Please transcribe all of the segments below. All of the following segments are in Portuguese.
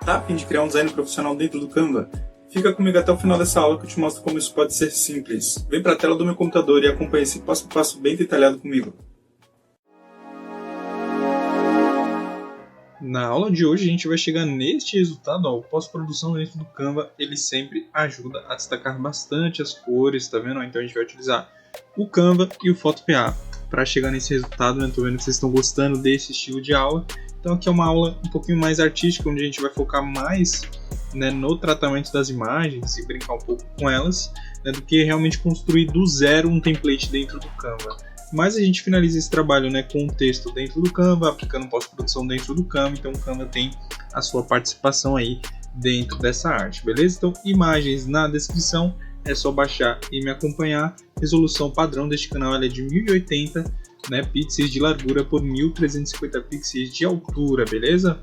Tá a fim de criar um design profissional dentro do Canva? Fica comigo até o final dessa aula que eu te mostro como isso pode ser simples. Vem para a tela do meu computador e acompanhe esse passo a passo bem detalhado comigo. Na aula de hoje a gente vai chegar neste resultado, ó, o pós-produção dentro do Canva, ele sempre ajuda a destacar bastante as cores, tá vendo? Então a gente vai utilizar o Canva e o PhotoPA para chegar nesse resultado, né? Tô vendo que vocês estão gostando desse estilo de aula. Então aqui é uma aula um pouquinho mais artística, onde a gente vai focar mais, né, no tratamento das imagens e brincar um pouco com elas, né, do que realmente construir do zero um template dentro do Canva. Mas a gente finaliza esse trabalho, né, com o texto dentro do Canva, aplicando pós-produção dentro do Canva, então o Canva tem a sua participação aí dentro dessa arte, beleza? Então, imagens na descrição, é só baixar e me acompanhar. Resolução padrão deste canal ela é de 1080, né, pixels de largura por 1350 pixels de altura, beleza?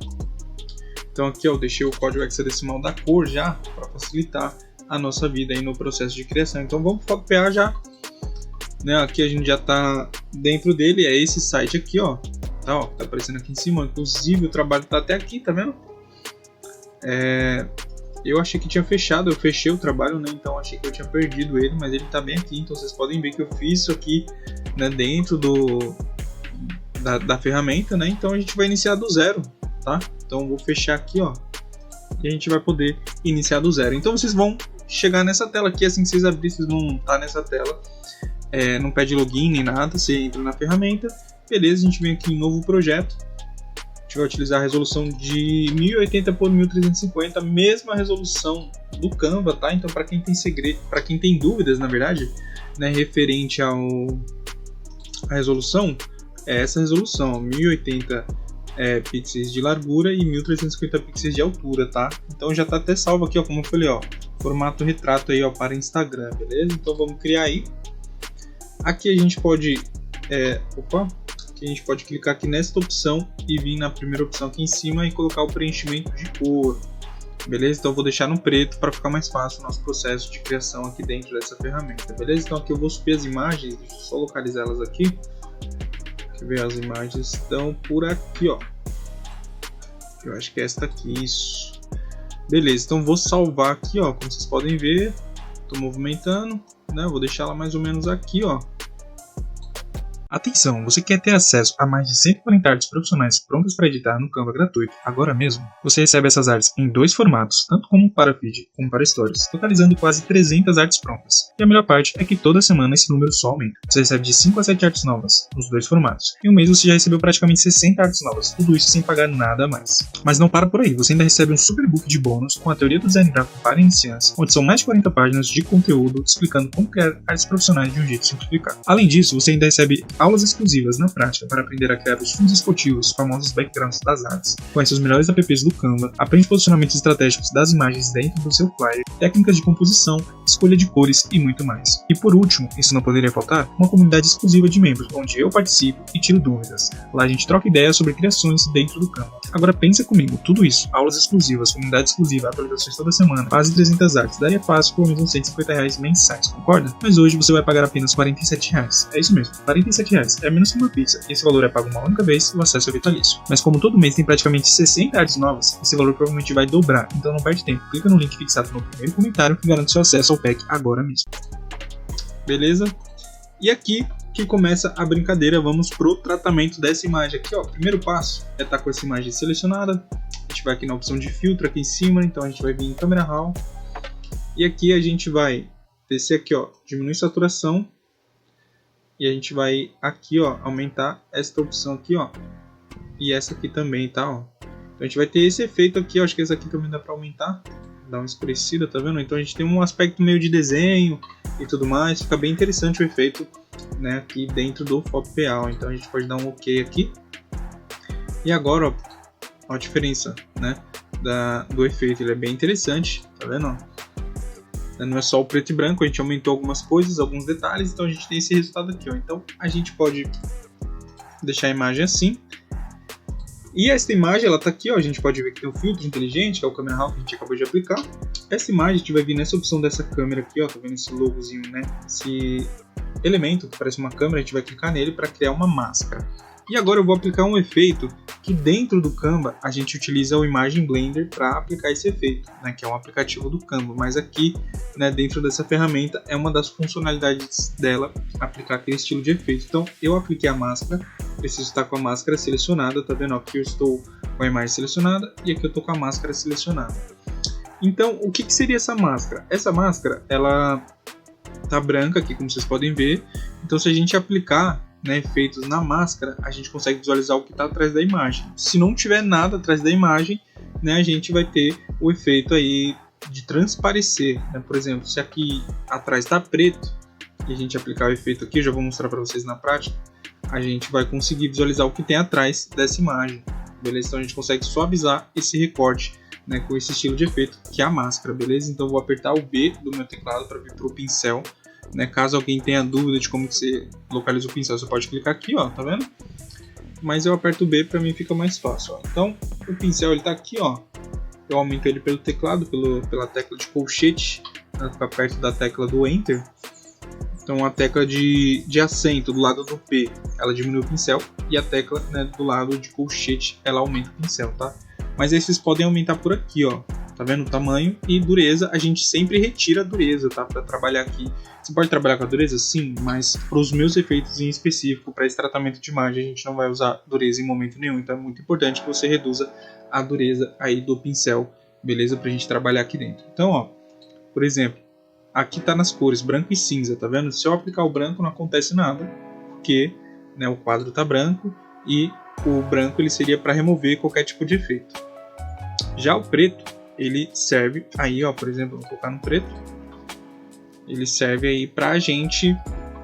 Então aqui eu deixei o código hexadecimal da cor já, para facilitar a nossa vida aí no processo de criação. Então vamos copiar já. Né, aqui a gente já está dentro dele, é esse site aqui, ó, tá aparecendo aqui em cima. Inclusive o trabalho tá até aqui, tá vendo? Eu achei que tinha fechado, eu fechei o trabalho, né? Então achei que eu tinha perdido ele, mas ele tá bem aqui. Então vocês podem ver que eu fiz isso aqui, né, dentro da ferramenta, né? Então a gente vai iniciar do zero, tá? Então eu vou fechar aqui, ó, e a gente vai poder iniciar do zero. Então vocês vão chegar nessa tela aqui, assim que vocês abrirem, vocês vão estar nessa tela. Não pede login nem nada, você entra na ferramenta, beleza, a gente vem aqui em novo projeto, a gente vai utilizar a resolução de 1080 por 1350, mesma resolução do Canva, tá? Então para quem tem para quem tem dúvidas, na verdade, né, referente a resolução, é essa resolução, 1080 pixels de largura e 1350 pixels de altura, tá? Então já tá até salvo aqui, ó, como eu falei, ó, formato retrato aí, ó, para Instagram, beleza? Então vamos criar aí. Aqui a gente pode aqui a gente pode clicar aqui nesta opção e vir na primeira opção aqui em cima e colocar o preenchimento de cor, beleza? Então eu vou deixar no preto para ficar mais fácil o nosso processo de criação aqui dentro dessa ferramenta, beleza? Então aqui eu vou subir as imagens, deixa eu só localizar elas aqui. Deixa eu ver, as imagens estão por aqui, ó. Eu acho que é esta aqui, isso. Beleza, então vou salvar aqui, ó, como vocês podem ver, estou movimentando. Vou deixar ela mais ou menos aqui, ó. Atenção, você quer ter acesso a mais de 140 artes profissionais prontas para editar no Canva gratuito agora mesmo? Você recebe essas artes em dois formatos, tanto como para feed como para stories, totalizando quase 300 artes prontas. E a melhor parte é que toda semana esse número só aumenta. Você recebe de 5 a 7 artes novas, nos dois formatos. Em um mês você já recebeu praticamente 60 artes novas, tudo isso sem pagar nada a mais. Mas não para por aí, você ainda recebe um super book de bônus com a teoria do design gráfico para iniciantes, onde são mais de 40 páginas de conteúdo explicando como criar artes profissionais de um jeito simplificado. Além disso, você ainda recebe aulas exclusivas na prática para aprender a criar os fundos esportivos, famosos backgrounds das artes. Conhece os melhores apps do Canva, aprende posicionamentos estratégicos das imagens dentro do seu flyer, técnicas de composição, escolha de cores e muito mais. E por último, isso não poderia faltar, uma comunidade exclusiva de membros, onde eu participo e tiro dúvidas. Lá a gente troca ideias sobre criações dentro do Canva. Agora pensa comigo, tudo isso, aulas exclusivas, comunidade exclusiva, atualizações toda semana, quase 300 artes, daria fácil por menos uns R$150 mensais, concorda? Mas hoje você vai pagar apenas R$47. É isso mesmo, R$47. É menos que uma pizza, e esse valor é pago uma única vez e o acesso é vitalício. Mas como todo mês tem praticamente 60 artes novas, esse valor provavelmente vai dobrar, então não perde tempo, clica no link fixado no primeiro comentário e garante seu acesso ao pack agora mesmo. Beleza? E aqui que começa a brincadeira, vamos pro tratamento dessa imagem aqui, ó. Primeiro passo é estar com essa imagem selecionada, a gente vai aqui na opção de filtro aqui em cima, então a gente vai vir em Camera Raw, e aqui a gente vai descer aqui, ó, diminuir saturação, e a gente vai aqui, ó, aumentar esta opção aqui, ó, e essa aqui também, tá, ó. Então a gente vai ter esse efeito aqui, ó, acho que essa aqui também dá pra aumentar, dar uma escurecida, tá vendo? Então a gente tem um aspecto meio de desenho e tudo mais, fica bem interessante o efeito, né, aqui dentro do PhotoPA. Então a gente pode dar um OK aqui. E agora, ó, a diferença, né, do efeito, ele é bem interessante, tá vendo, ó? Não é só o preto e branco, a gente aumentou algumas coisas, alguns detalhes, então a gente tem esse resultado aqui, ó. Então a gente pode deixar a imagem assim. E essa imagem, ela tá aqui, ó, a gente pode ver que tem um filtro inteligente, que é o Camera Raw que a gente acabou de aplicar. Essa imagem a gente vai vir nessa opção dessa câmera aqui, ó, tá vendo esse logozinho, né? Esse elemento que parece uma câmera, a gente vai clicar nele para criar uma máscara. E agora eu vou aplicar um efeito que dentro do Canva a gente utiliza o Imaging Blender para aplicar esse efeito, né, que é um aplicativo do Canva, mas aqui, né, dentro dessa ferramenta é uma das funcionalidades dela aplicar aquele estilo de efeito. Então eu apliquei a máscara, preciso estar com a máscara selecionada, tá vendo? Aqui eu estou com a imagem selecionada e aqui eu estou com a máscara selecionada. Então o que seria essa máscara? Essa máscara ela tá branca aqui, como vocês podem ver, então se a gente aplicar, né, efeitos na máscara, a gente consegue visualizar o que está atrás da imagem. Se não tiver nada atrás da imagem, né, a gente vai ter o efeito aí de transparecer, né? Por exemplo, se aqui atrás está preto e a gente aplicar o efeito aqui, eu já vou mostrar para vocês na prática, a gente vai conseguir visualizar o que tem atrás dessa imagem, beleza? Então a gente consegue suavizar esse recorte, né, com esse estilo de efeito que é a máscara, beleza? Então eu vou apertar o B do meu teclado para vir para o pincel. Né, caso alguém tenha dúvida de como que você localiza o pincel, você pode clicar aqui, ó, tá vendo? Mas eu aperto o B, para mim fica mais fácil, ó. Então o pincel ele tá aqui, ó. Eu aumento ele pelo teclado, pela tecla de colchete, para ficar perto da tecla do Enter. Então a tecla de acento do lado do P, ela diminui o pincel, e a tecla, né, do lado de colchete, ela aumenta o pincel, tá? Mas aí vocês podem aumentar por aqui, ó. Tá vendo o tamanho e dureza? A gente sempre retira a dureza, tá? Para trabalhar aqui. Você pode trabalhar com a dureza? Sim, mas para os meus efeitos em específico, para esse tratamento de imagem, a gente não vai usar dureza em momento nenhum. Então é muito importante que você reduza a dureza aí do pincel, beleza? Para a gente trabalhar aqui dentro. Então, ó, por exemplo, aqui tá nas cores branco e cinza, tá vendo? Se eu aplicar o branco, não acontece nada, porque, né, o quadro tá branco e o branco ele seria para remover qualquer tipo de efeito. Já o preto, ele serve aí, ó, por exemplo, vou colocar no preto, ele serve aí pra gente,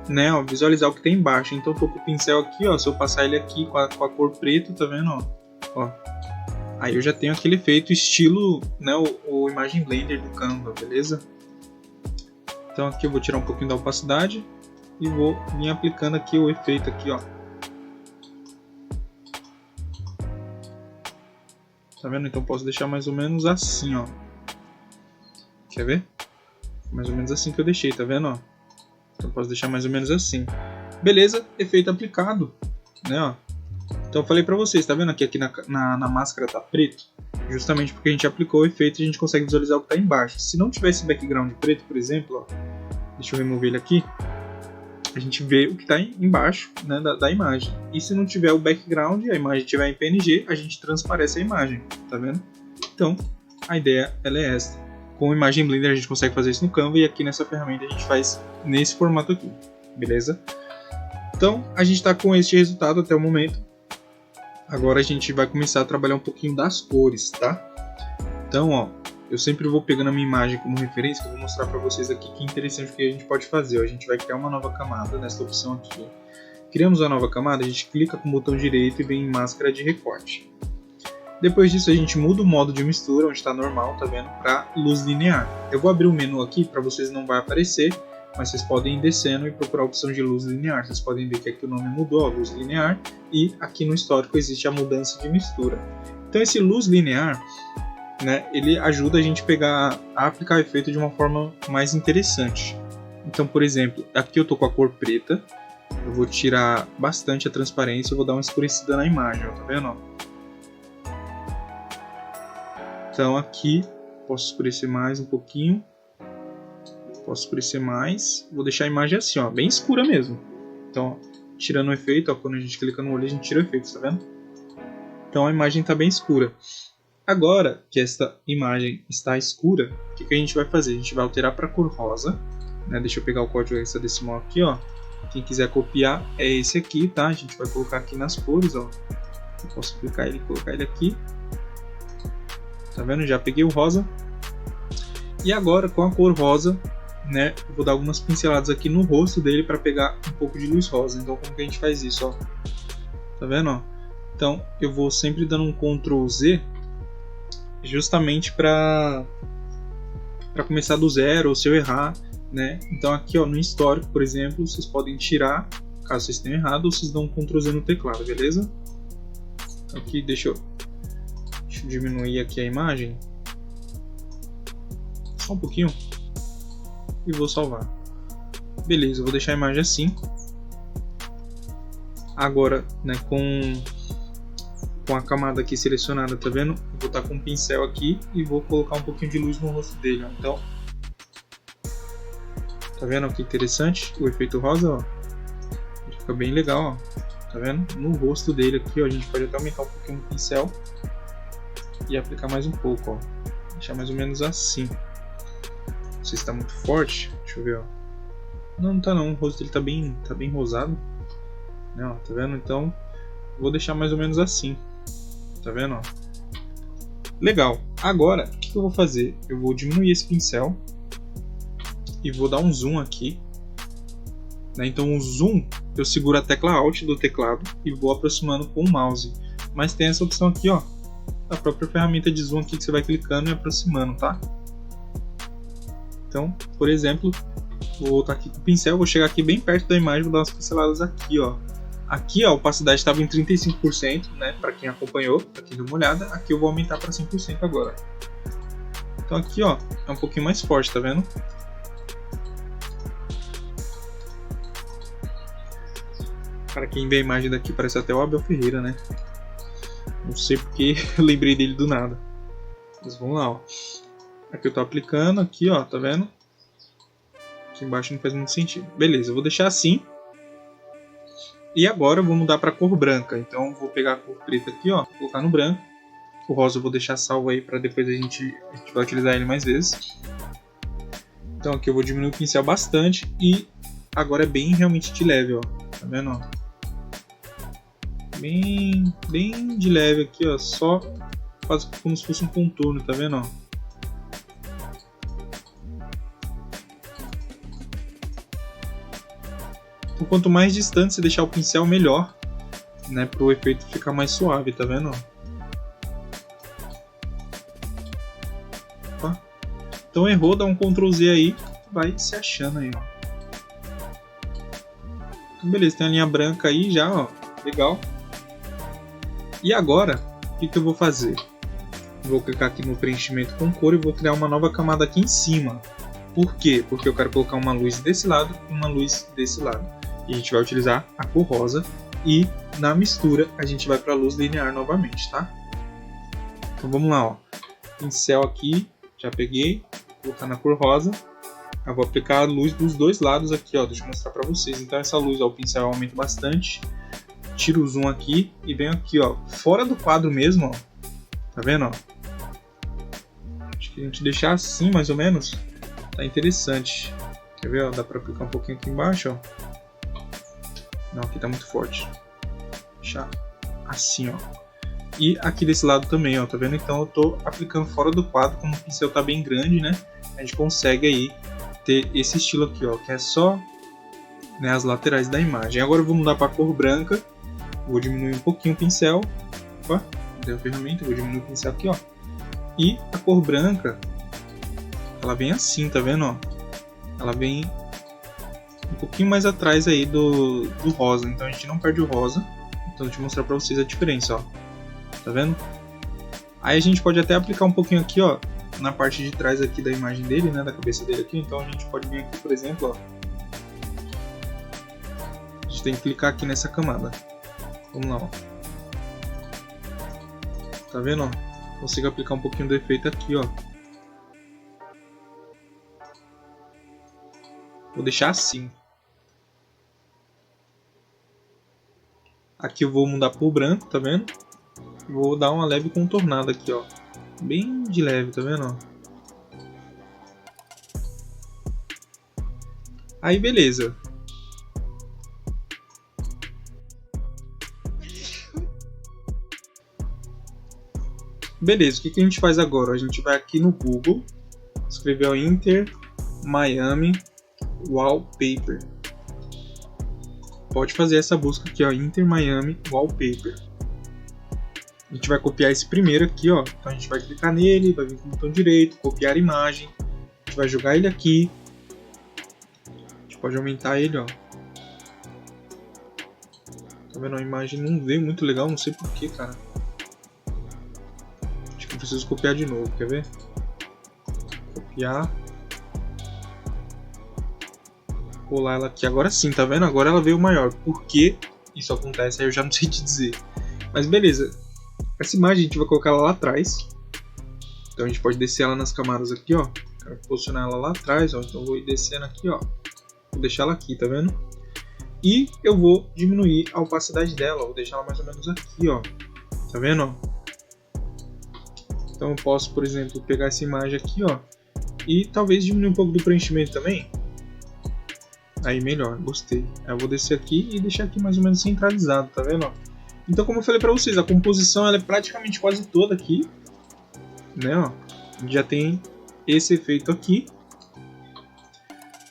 né, ó, visualizar o que tem embaixo. Então eu tô com o pincel aqui, ó, se eu passar ele aqui com a cor preto, tá vendo, ó, aí eu já tenho aquele efeito estilo, né, o Imaging Blender do Canva, beleza? Então aqui eu vou tirar um pouquinho da opacidade e vou vir aplicando aqui o efeito aqui, ó. Tá vendo? Então posso deixar mais ou menos assim, ó. Quer ver? Mais ou menos assim que eu deixei, tá vendo, ó? Então posso deixar mais ou menos assim. Beleza, efeito aplicado, né, ó. Então eu falei pra vocês, tá vendo aqui na máscara tá preto? Justamente porque a gente aplicou o efeito e a gente consegue visualizar o que tá embaixo. Se não tivesse background preto, por exemplo, ó, deixa eu remover ele aqui, a gente vê o que está embaixo, né, da imagem. E se não tiver o background e a imagem estiver em PNG, a gente transparece a imagem, tá vendo? Então, a ideia ela é esta. Com o Imaging Blender a gente consegue fazer isso no Canva e aqui nessa ferramenta a gente faz nesse formato aqui, beleza? Então, a gente está com este resultado até o momento. Agora a gente vai começar a trabalhar um pouquinho das cores, tá? Então, ó, eu sempre vou pegando a minha imagem como referência, que eu vou mostrar para vocês aqui que interessante que a gente pode fazer. A gente vai criar uma nova camada nessa opção aqui. Criamos a nova camada, a gente clica com o botão direito e vem em máscara de recorte. Depois disso a gente muda o modo de mistura, onde está normal, tá vendo, para luz linear. Eu vou abrir o menu aqui, para vocês não vai aparecer, mas vocês podem ir descendo e procurar a opção de luz linear. Vocês podem ver que aqui o nome mudou, ó, luz linear, e aqui no histórico existe a mudança de mistura. Então esse luz linear, né, ele ajuda a gente a aplicar o efeito de uma forma mais interessante. Então, por exemplo, aqui eu tô com a cor preta, eu vou tirar bastante a transparência e vou dar uma escurecida na imagem, ó, tá vendo? Ó? Então aqui posso escurecer mais um pouquinho, posso escurecer mais, vou deixar a imagem assim, ó, bem escura mesmo. Então, ó, tirando o efeito, ó, quando a gente clica no olho a gente tira o efeito, tá vendo? Então a imagem está bem escura. Agora que esta imagem está escura, o que a gente vai fazer? A gente vai alterar para cor rosa, né? Deixa eu pegar o código hexadecimal aqui, ó. Quem quiser copiar é esse aqui, tá? A gente vai colocar aqui nas cores, ó. Eu posso clicar ele e colocar ele aqui. Tá vendo? Já peguei o rosa. E agora com a cor rosa, né? Eu vou dar algumas pinceladas aqui no rosto dele para pegar um pouco de luz rosa. Então como que a gente faz isso, ó? Tá vendo, ó? Então eu vou sempre dando um Ctrl Z, justamente para começar do zero, ou se eu errar, né? Então aqui, ó, no histórico, por exemplo, vocês podem tirar, caso vocês tenham errado, ou vocês dão um Ctrl Z no teclado, beleza? Aqui, deixa eu diminuir aqui a imagem, só um pouquinho, e vou salvar. Beleza, eu vou deixar a imagem assim. Agora, né, com a camada aqui selecionada, tá vendo? Eu vou estar com um pincel aqui e vou colocar um pouquinho de luz no rosto dele, ó. Então, tá vendo que interessante? O efeito rosa, ó. Fica bem legal, ó. Tá vendo? No rosto dele aqui, ó, a gente pode até aumentar um pouquinho o pincel e aplicar mais um pouco, ó. Deixar mais ou menos assim. Não sei se tá muito forte. Deixa eu ver, ó. Não tá não, o rosto dele tá bem rosado. Não, tá vendo? Então, vou deixar mais ou menos assim. Tá vendo, ó? Legal. Agora, o que eu vou fazer? Eu vou diminuir esse pincel e vou dar um zoom aqui. Né? Então, o zoom, eu seguro a tecla Alt do teclado e vou aproximando com o mouse. Mas tem essa opção aqui, ó, a própria ferramenta de zoom aqui que você vai clicando e aproximando, tá? Então, por exemplo, vou voltar aqui com o pincel, vou chegar aqui bem perto da imagem, vou dar umas pinceladas aqui, ó. Aqui, ó, a opacidade estava em 35%, né, para quem acompanhou, para quem deu uma olhada. Aqui eu vou aumentar para 100% agora. Então aqui, ó, é um pouquinho mais forte, tá vendo? Para quem vê a imagem daqui, parece até o Abel Ferreira, né? Não sei porque eu lembrei dele do nada. Mas vamos lá, ó. Aqui eu tô aplicando, aqui, ó, tá vendo? Aqui embaixo não faz muito sentido. Beleza, eu vou deixar assim. E agora eu vou mudar para cor branca. Então eu vou pegar a cor preta aqui, ó, colocar no branco. O rosa eu vou deixar salvo aí para depois a gente vai utilizar ele mais vezes. Então aqui eu vou diminuir o pincel bastante e agora é bem realmente de leve, ó. Tá vendo, ó? Bem de leve aqui, ó, só quase como se fosse um contorno, tá vendo, ó? Então, quanto mais distante você deixar o pincel, melhor, né, para o efeito ficar mais suave, tá vendo? Opa. Então errou, dá um Ctrl Z aí, vai se achando aí, ó. Então beleza, tem a linha branca aí já, ó, legal. E agora, o que eu vou fazer? Vou clicar aqui no preenchimento com cor e vou criar uma nova camada aqui em cima. Por quê? Porque eu quero colocar uma luz desse lado e uma luz desse lado. E a gente vai utilizar a cor rosa e na mistura a gente vai para a luz linear novamente, tá? Então vamos lá, ó. Pincel aqui, já peguei, vou colocar na cor rosa. Eu vou aplicar a luz dos dois lados aqui, ó. Deixa eu mostrar para vocês. Então essa luz, ó, o pincel eu aumento bastante. Tiro o zoom aqui e venho aqui, ó, fora do quadro mesmo, ó. Tá vendo, ó? Acho que a gente deixar assim, mais ou menos, tá interessante. Quer ver, ó? Dá para aplicar um pouquinho aqui embaixo, ó. Não, aqui tá muito forte. Deixar assim, ó. E aqui desse lado também, ó. Tá vendo? Então eu tô aplicando fora do quadro, como o pincel tá bem grande, né? A gente consegue aí ter esse estilo aqui, ó. Que é só, né, as laterais da imagem. Agora eu vou mudar para cor branca. Vou diminuir um pouquinho o pincel. Opa, deu a ferramenta. Vou diminuir o pincel aqui, ó. E a cor branca, ela vem assim, tá vendo, ó? Ela vem um pouquinho mais atrás aí do rosa, então a gente não perde o rosa. Então deixa eu mostrar pra vocês a diferença, ó. Tá vendo? Aí a gente pode até aplicar um pouquinho aqui, ó, na parte de trás aqui da imagem dele, né, da cabeça dele aqui. Então a gente pode vir aqui, por exemplo, ó. A gente tem que clicar aqui nessa camada. Vamos lá, ó. Tá vendo, ó? Consigo aplicar um pouquinho do efeito aqui, ó. Vou deixar assim. Aqui eu vou mudar para o branco, tá vendo? Vou dar uma leve contornada aqui, ó. Bem de leve, tá vendo? Aí beleza. Beleza, o que a gente faz agora? A gente vai aqui no Google, escrever o Inter Miami Wallpaper. Pode fazer essa busca aqui, ó, Inter Miami Wallpaper. A gente vai copiar esse primeiro aqui, ó. Então a gente vai clicar nele, vai vir com o botão direito, copiar a imagem. A gente vai jogar ele aqui. A gente pode aumentar ele, ó. Tá vendo? A imagem não veio muito legal, não sei porquê, cara. Acho que eu preciso copiar de novo, quer ver? Copiar. Colar ela aqui. Agora sim, tá vendo? Agora ela veio maior. Porque isso acontece, aí eu já não sei te dizer. Mas beleza, essa imagem a gente vai colocar ela lá atrás. Então a gente pode descer ela nas camadas aqui, ó. Quero posicionar ela lá atrás, ó. Então eu vou ir descendo aqui, ó. Vou deixar ela aqui, tá vendo? E eu vou diminuir a opacidade dela, ó. Vou deixar ela mais ou menos aqui, ó. Tá vendo, ó? Então eu posso, por exemplo, pegar essa imagem aqui, ó, e talvez diminuir um pouco do preenchimento também. Aí melhor, gostei. Aí eu vou descer aqui e deixar aqui mais ou menos centralizado, tá vendo? Então, como eu falei pra vocês, a composição ela é praticamente quase toda aqui, né? Ó, já tem esse efeito aqui.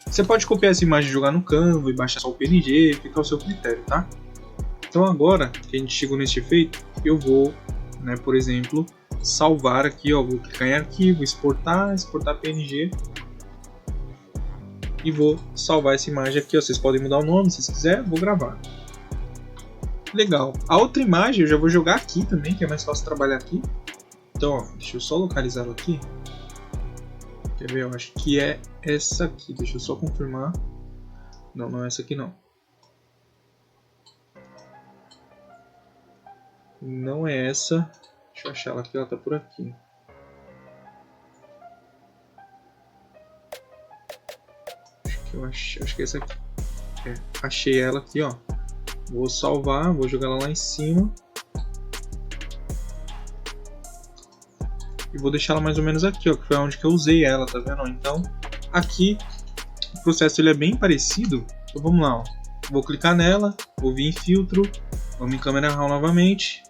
Você pode copiar essa imagem e jogar no Canva e baixar só o PNG, fica ao seu critério, tá? Então agora que a gente chegou nesse efeito, eu vou, né, por exemplo, salvar aqui, ó, vou clicar em arquivo, exportar PNG e vou salvar essa imagem aqui, ó. Vocês podem mudar o nome se vocês quiserem, vou gravar. Legal. A outra imagem eu já vou jogar aqui também, que é mais fácil trabalhar aqui. Então, ó, deixa eu só localizar ela aqui. Quer ver? Eu acho que é essa aqui. Deixa eu só confirmar. Não, não é essa aqui não. Não é essa. Deixa eu achar ela aqui, ela tá por aqui. Acho que é essa aqui. É, achei ela aqui, ó. Vou salvar, vou jogar ela lá em cima. E vou deixar ela mais ou menos aqui, ó, que foi onde que eu usei ela, tá vendo? Então, aqui o processo ele é bem parecido. Então vamos lá, ó. Vou clicar nela, vou vir em filtro, vamos em câmera raw novamente.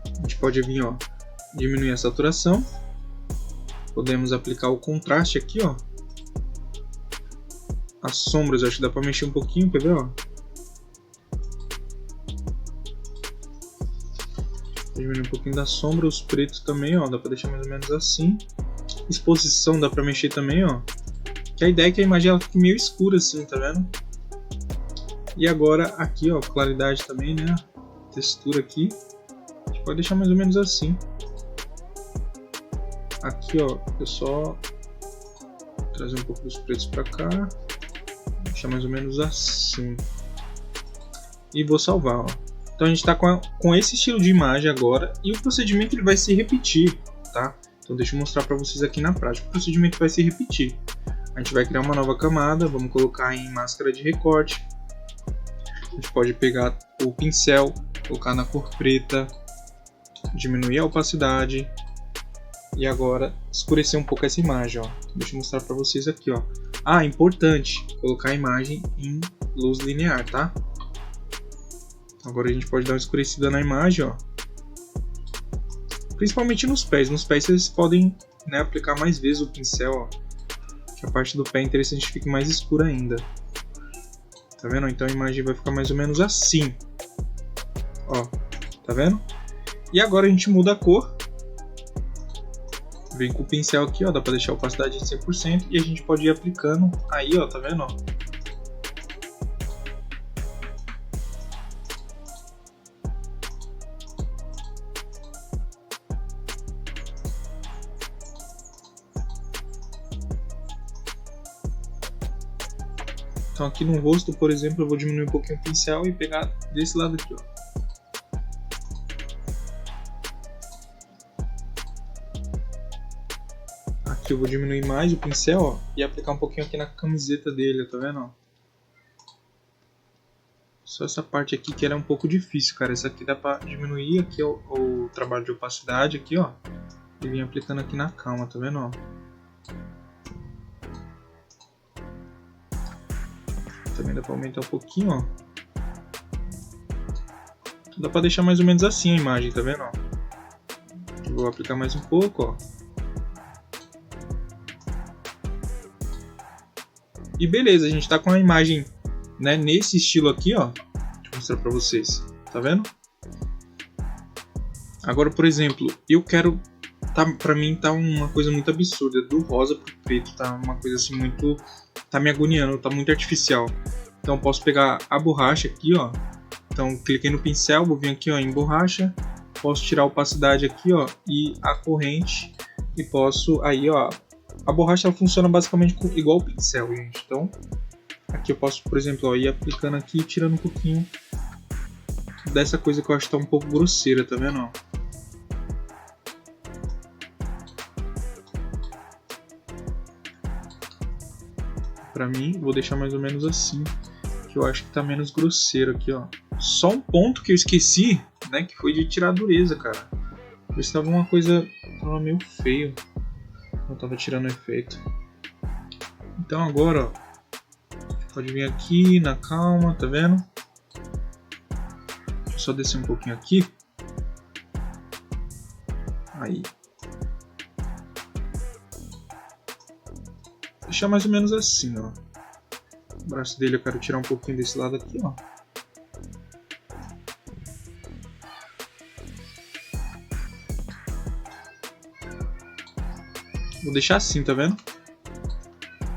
A gente pode vir, ó, diminuir a saturação. Podemos aplicar o contraste aqui, ó. As sombras, eu acho que dá pra mexer um pouquinho, quer ver, ó? Diminuir um pouquinho da sombra, os pretos também, ó, dá pra deixar mais ou menos assim. Exposição dá pra mexer também, ó. Que a ideia é que a imagem ela fique meio escura assim, tá vendo? E agora aqui, ó, claridade também, né? Textura aqui. A gente pode deixar mais ou menos assim. Aqui, ó, eu só trazer um pouco dos pretos pra cá. Deixar mais ou menos assim. E vou salvar, ó. Então a gente está com esse estilo de imagem agora e o procedimento ele vai se repetir, tá? Então deixa eu mostrar para vocês aqui na prática. O procedimento vai se repetir. A gente vai criar uma nova camada, vamos colocar em máscara de recorte. A gente pode pegar o pincel, colocar na cor preta, diminuir a opacidade e agora escurecer um pouco essa imagem, ó. Deixa eu mostrar para vocês aqui, ó. Ah, importante, colocar a imagem em luz linear, tá? Agora a gente pode dar uma escurecida na imagem, ó. Principalmente nos pés. Nos pés vocês podem, né, aplicar mais vezes o pincel, ó. Que a parte do pé é interessante que fique mais escura ainda. Tá vendo? Então a imagem vai ficar mais ou menos assim. Ó, tá vendo? E agora a gente muda a cor. Vem com o pincel aqui, ó. Dá pra deixar a opacidade em 100% e a gente pode ir aplicando aí, ó. Tá vendo, ó? Então aqui no rosto, por exemplo, eu vou diminuir um pouquinho o pincel e pegar desse lado aqui, ó. Aqui eu vou diminuir mais o pincel, ó, e aplicar um pouquinho aqui na camiseta dele, tá vendo, ó? Só essa parte aqui que era um pouco difícil, cara. Essa aqui dá pra diminuir aqui o trabalho de opacidade aqui, ó. E vir aplicando aqui na calma, tá vendo, ó? Também dá pra aumentar um pouquinho, ó. Dá pra deixar mais ou menos assim a imagem, tá vendo, ó? Eu vou aplicar mais um pouco, ó. E beleza, a gente tá com a imagem, né, nesse estilo aqui, ó. Deixa eu mostrar pra vocês, tá vendo? Agora, por exemplo, eu quero... pra mim tá uma coisa muito absurda. Do rosa pro preto tá uma coisa assim muito... Tá me agoniando, tá muito artificial. Então eu posso pegar a borracha aqui, ó. Então cliquei no pincel, vou vir aqui, ó, em borracha. Posso tirar a opacidade aqui, ó, e a corrente. E posso, aí, ó. A borracha ela funciona basicamente igual o pincel, gente. Então aqui eu posso, por exemplo, ó, ir aplicando aqui e tirando um pouquinho dessa coisa que eu acho que tá um pouco grosseira, tá vendo? Pra mim, vou deixar mais ou menos assim, que eu acho que tá menos grosseiro aqui, ó. Só um ponto que eu esqueci, né, que foi de tirar a dureza, cara. Estava uma coisa, tava meio feio, eu tava tirando o efeito. Então agora, ó, pode vir aqui na calma, tá vendo? Deixa eu só descer um pouquinho aqui. Aí. Deixar mais ou menos assim, ó. O braço dele eu quero tirar um pouquinho desse lado aqui, ó. Vou deixar assim, tá vendo?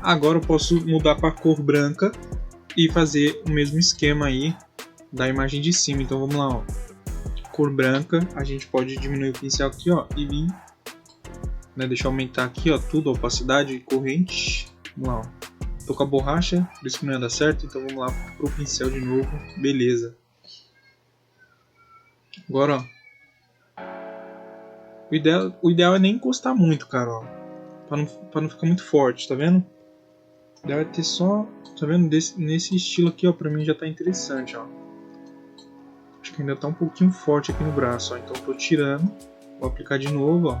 Agora eu posso mudar para a cor branca e fazer o mesmo esquema aí da imagem de cima. Então vamos lá, ó. Cor branca, a gente pode diminuir o pincel aqui, ó, e vir, né, deixa eu aumentar aqui, ó, tudo, opacidade e corrente. Vamos lá, ó. Tô com a borracha, por isso que não ia dar certo, então vamos lá pro pincel de novo. Beleza. Agora, ó. O ideal é nem encostar muito, cara, ó. Pra não ficar muito forte, tá vendo? O ideal é ter só, tá vendo? Nesse estilo aqui, ó, pra mim já tá interessante, ó. Acho que ainda tá um pouquinho forte aqui no braço, ó. Então tô tirando, vou aplicar de novo, ó.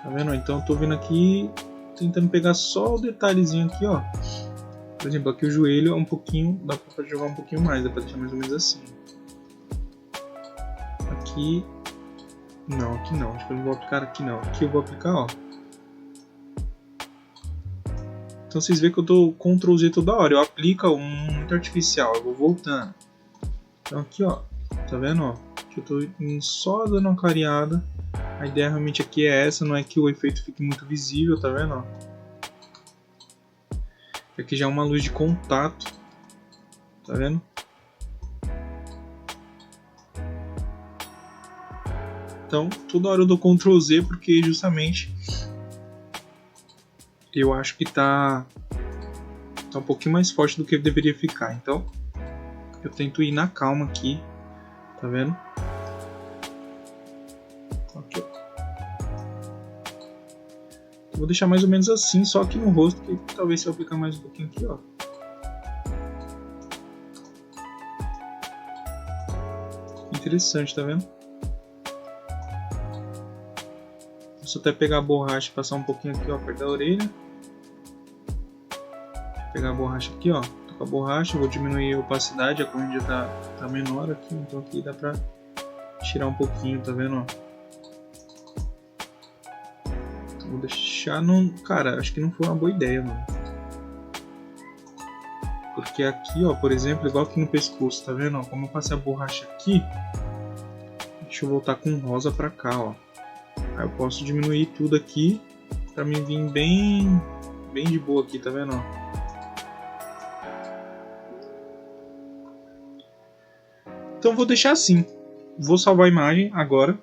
Tá vendo? Então eu tô vindo aqui, tentando pegar só o detalhezinho aqui, ó. Por exemplo, aqui o joelho é um pouquinho, dá pra jogar um pouquinho mais, dá pra deixar mais ou menos assim. Aqui, não, aqui não, acho que eu não vou aplicar aqui não. Aqui eu vou aplicar, ó. Então vocês veem que eu tô Ctrl Z toda hora, eu aplico muito artificial, eu vou voltando. Então aqui, ó, tá vendo, ó? Que eu tô só dando uma clareada. A ideia realmente aqui é essa, não é que o efeito fique muito visível, tá vendo, ó? Aqui já é uma luz de contato, tá vendo? Então, toda hora eu dou Ctrl Z porque justamente eu acho que tá um pouquinho mais forte do que deveria ficar. Então, eu tento ir na calma aqui, tá vendo? Aqui, ó. Vou deixar mais ou menos assim, só aqui no rosto, que talvez se eu aplicar mais um pouquinho aqui, ó. Interessante, tá vendo? Posso até pegar a borracha e passar um pouquinho aqui, ó, perto da orelha. Vou pegar a borracha aqui, ó. Tô com a borracha, vou diminuir a opacidade, a corrente já tá menor aqui, então aqui dá pra tirar um pouquinho, tá vendo, ó? Vou deixar no... Cara, acho que não foi uma boa ideia, mano. Porque aqui, ó, por exemplo, igual aqui no pescoço, tá vendo? Ó, como eu passei a borracha aqui, deixa eu voltar com rosa pra cá, ó. Aí eu posso diminuir tudo aqui pra mim vir bem de boa aqui, tá vendo? Ó? Então vou deixar assim. Vou salvar a imagem agora.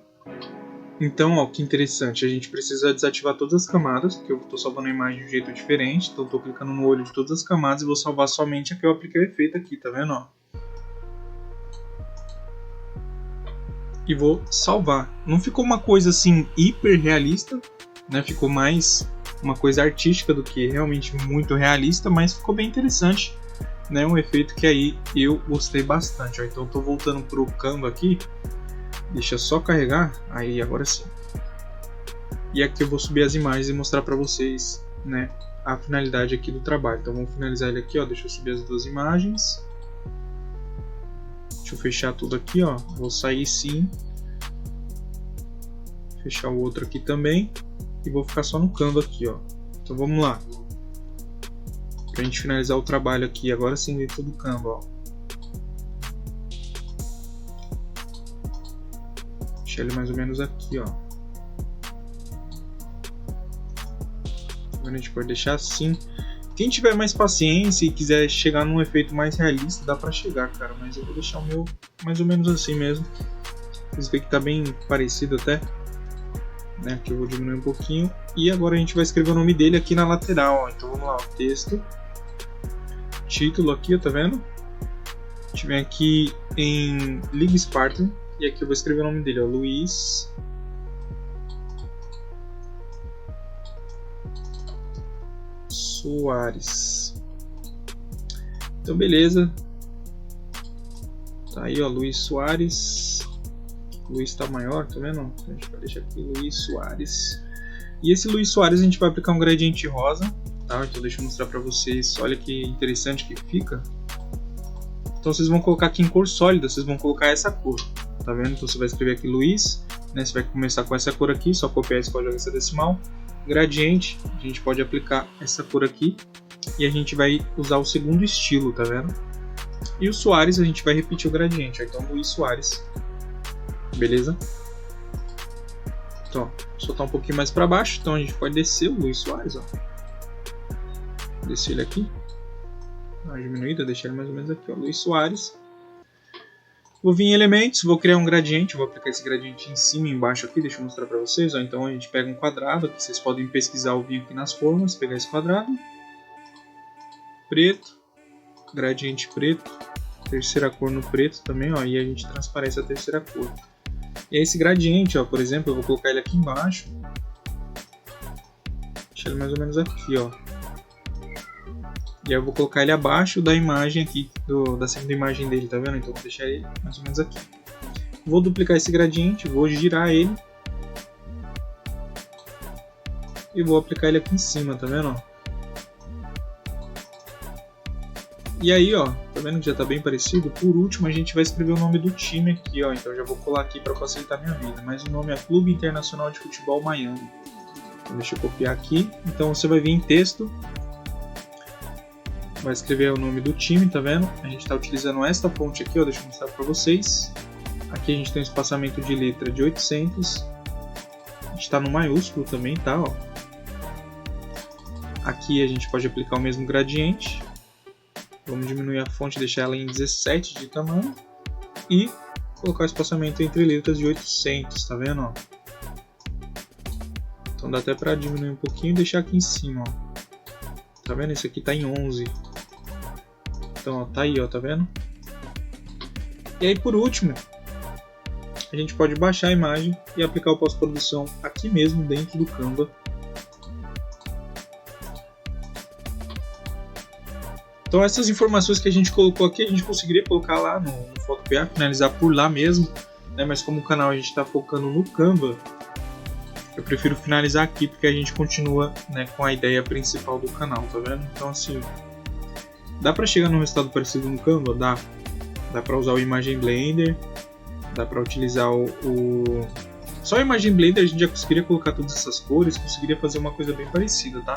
Então, ó, que interessante, a gente precisa desativar todas as camadas, porque eu estou salvando a imagem de um jeito diferente, então estou clicando no olho de todas as camadas e vou salvar somente a que eu apliquei o efeito aqui, tá vendo, ó? E vou salvar. Não ficou uma coisa assim hiper realista, né? Ficou mais uma coisa artística do que realmente muito realista, mas ficou bem interessante, né? Um efeito que aí eu gostei bastante, ó. Então estou voltando pro Canva aqui. Deixa só carregar, aí agora sim. E aqui eu vou subir as imagens e mostrar para vocês, né, a finalidade aqui do trabalho. Então vamos finalizar ele aqui, ó. Deixa eu subir as duas imagens. Deixa eu fechar tudo aqui, ó. Vou sair sim. Fechar o outro aqui também. E vou ficar só no Canva aqui, ó. Então vamos lá. Pra gente finalizar o trabalho aqui, agora sim dentro do Canva, ó. Deixar ele mais ou menos aqui, ó. Agora a gente pode deixar assim. Quem tiver mais paciência e quiser chegar num efeito mais realista, dá pra chegar, cara. Mas eu vou deixar o meu mais ou menos assim mesmo. Vocês veem que tá bem parecido até. né? Aqui eu vou diminuir um pouquinho. E agora a gente vai escrever o nome dele aqui na lateral, ó. Então vamos lá, ó, texto, título aqui, ó, tá vendo? A gente vem aqui em Liga Spartan e aqui eu vou escrever o nome dele, ó, Luiz Soares. Então beleza. Tá aí, ó, Luiz Soares. Luiz tá maior, tá vendo? A gente vai deixar aqui Luiz Soares. E esse Luiz Soares a gente vai aplicar um gradiente rosa, tá? Então deixa eu mostrar pra vocês. Olha que interessante que fica. Então vocês vão colocar aqui em cor sólida, vocês vão colocar essa cor, tá vendo? Então você vai escrever aqui Luiz, né? Você vai começar com essa cor aqui, só copiar esse código hexadecimal. Gradiente, a gente pode aplicar essa cor aqui e a gente vai usar o segundo estilo, tá vendo? E o Soares a gente vai repetir o gradiente, ó. Então Luiz Soares, beleza? Então, ó, soltar um pouquinho mais para baixo, então a gente pode descer o Luiz Soares, ó. Descer ele aqui. Dá uma diminuída, deixar ele mais ou menos aqui, ó, Luiz Soares. Vou vir em elementos, vou criar um gradiente, vou aplicar esse gradiente em cima e embaixo aqui, deixa eu mostrar para vocês, ó. Então a gente pega um quadrado, aqui vocês podem pesquisar ou vir aqui nas formas, pegar esse quadrado, preto, gradiente preto, terceira cor no preto também, ó, e a gente transparece a terceira cor. E esse gradiente, ó, por exemplo, eu vou colocar ele aqui embaixo, deixar ele mais ou menos aqui, ó. E aí eu vou colocar ele abaixo da imagem aqui, da segunda imagem dele, tá vendo? Então eu vou deixar ele mais ou menos aqui. Vou duplicar esse gradiente, vou girar ele. E vou aplicar ele aqui em cima, tá vendo? E aí, ó, tá vendo que já tá bem parecido? Por último, a gente vai escrever o nome do time aqui, ó. Então eu já vou colar aqui para facilitar a minha vida. Mas o nome é Clube Internacional de Futebol Miami. Então, deixa eu copiar aqui. Então você vai vir em texto. Vai escrever o nome do time, tá vendo? A gente está utilizando esta fonte aqui, ó, deixa eu mostrar para vocês. Aqui a gente tem um espaçamento de letra de 800. A gente está no maiúsculo também, tá? Ó. Aqui a gente pode aplicar o mesmo gradiente. Vamos diminuir a fonte, deixar ela em 17 de tamanho. E colocar o espaçamento entre letras de 800, tá vendo? Ó? Então dá até para diminuir um pouquinho e deixar aqui em cima, ó. Tá vendo? Esse aqui tá em 11. Então, ó, tá aí, ó, tá vendo? E aí, por último, a gente pode baixar a imagem e aplicar o pós-produção aqui mesmo dentro do Canva. Então, essas informações que a gente colocou aqui, a gente conseguiria colocar lá no PhotoPA, finalizar por lá mesmo, né? Mas como o canal a gente está focando no Canva, eu prefiro finalizar aqui porque a gente continua, né, com a ideia principal do canal, tá vendo? Então assim, dá pra chegar num resultado parecido no Canva? Dá pra usar o Imagem Blender, dá pra utilizar só o Imagem Blender a gente já conseguiria colocar todas essas cores, conseguiria fazer uma coisa bem parecida, tá?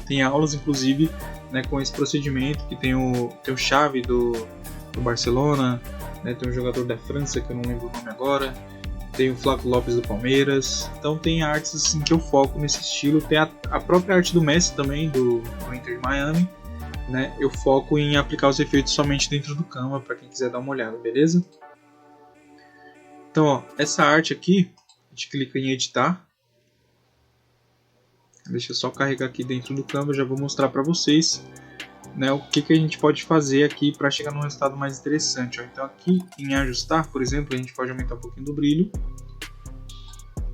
Tem aulas inclusive, né, com esse procedimento, que tem o Xavi do Barcelona, né, tem um jogador da França que eu não lembro o nome agora, tem o Flávio Lopes do Palmeiras. Então tem artes assim que eu foco nesse estilo. Tem a própria arte do Messi também, do Inter de Miami, né? Eu foco em aplicar os efeitos somente dentro do Canva, para quem quiser dar uma olhada, beleza? Então, ó, essa arte aqui, a gente clica em editar. Deixa eu só carregar aqui dentro do Canva, eu já vou mostrar para vocês, né, o que a gente pode fazer aqui para chegar num resultado mais interessante, ó. Então aqui em ajustar, por exemplo, a gente pode aumentar um pouquinho do brilho,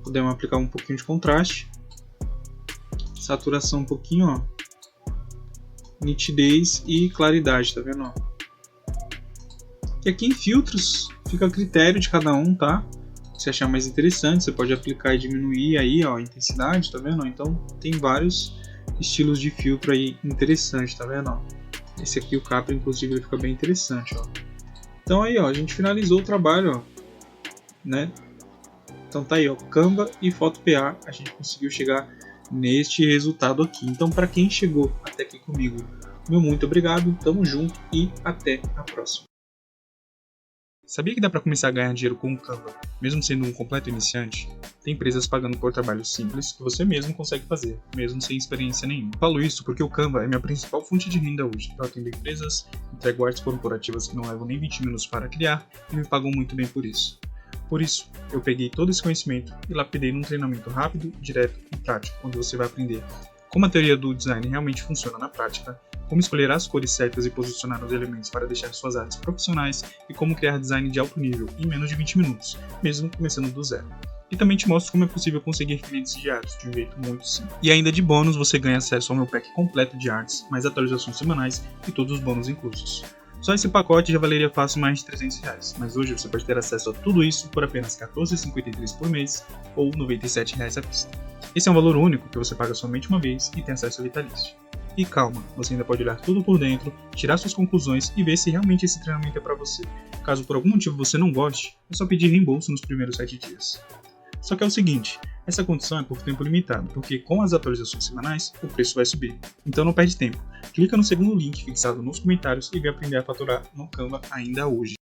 podemos aplicar um pouquinho de contraste, saturação um pouquinho, ó, nitidez e claridade, tá vendo? Ó? E aqui em filtros fica a critério de cada um, tá? Se achar mais interessante, você pode aplicar e diminuir aí, ó, a intensidade, tá vendo? Então tem vários estilos de filtro aí interessante, tá vendo? Ó? Esse aqui, o Capra, inclusive, ele fica bem interessante, ó. Então aí, ó, a gente finalizou o trabalho, ó, né? Então tá aí, ó, Canva e PhotoPA, a gente conseguiu chegar neste resultado aqui. Então, para quem chegou até aqui comigo, meu muito obrigado, tamo junto e até a próxima. Sabia que dá para começar a ganhar dinheiro com o Canva, mesmo sendo um completo iniciante? Tem empresas pagando por trabalhos simples que você mesmo consegue fazer, mesmo sem experiência nenhuma. Falo isso porque o Canva é minha principal fonte de renda hoje. Eu atendo empresas, entrego artes corporativas que não levam nem 20 minutos para criar e me pagam muito bem por isso. Por isso, eu peguei todo esse conhecimento e lapidei num treinamento rápido, direto e prático, onde você vai aprender como a teoria do design realmente funciona na prática, como escolher as cores certas e posicionar os elementos para deixar suas artes profissionais e como criar design de alto nível em menos de 20 minutos, mesmo começando do zero. E também te mostro como é possível conseguir clientes diários de um jeito muito simples. E ainda de bônus você ganha acesso ao meu pack completo de artes, mais atualizações semanais e todos os bônus inclusos. Só esse pacote já valeria fácil mais de R$300, mas hoje você pode ter acesso a tudo isso por apenas R$14,53 por mês ou R$97 à vista. Esse é um valor único que você paga somente uma vez e tem acesso a vitalício. E calma, você ainda pode olhar tudo por dentro, tirar suas conclusões e ver se realmente esse treinamento é para você. Caso por algum motivo você não goste, é só pedir reembolso nos primeiros 7 dias. Só que é o seguinte, essa condição é por tempo limitado, porque com as atualizações semanais, o preço vai subir. Então não perde tempo, clica no segundo link fixado nos comentários e vem aprender a faturar no Canva ainda hoje.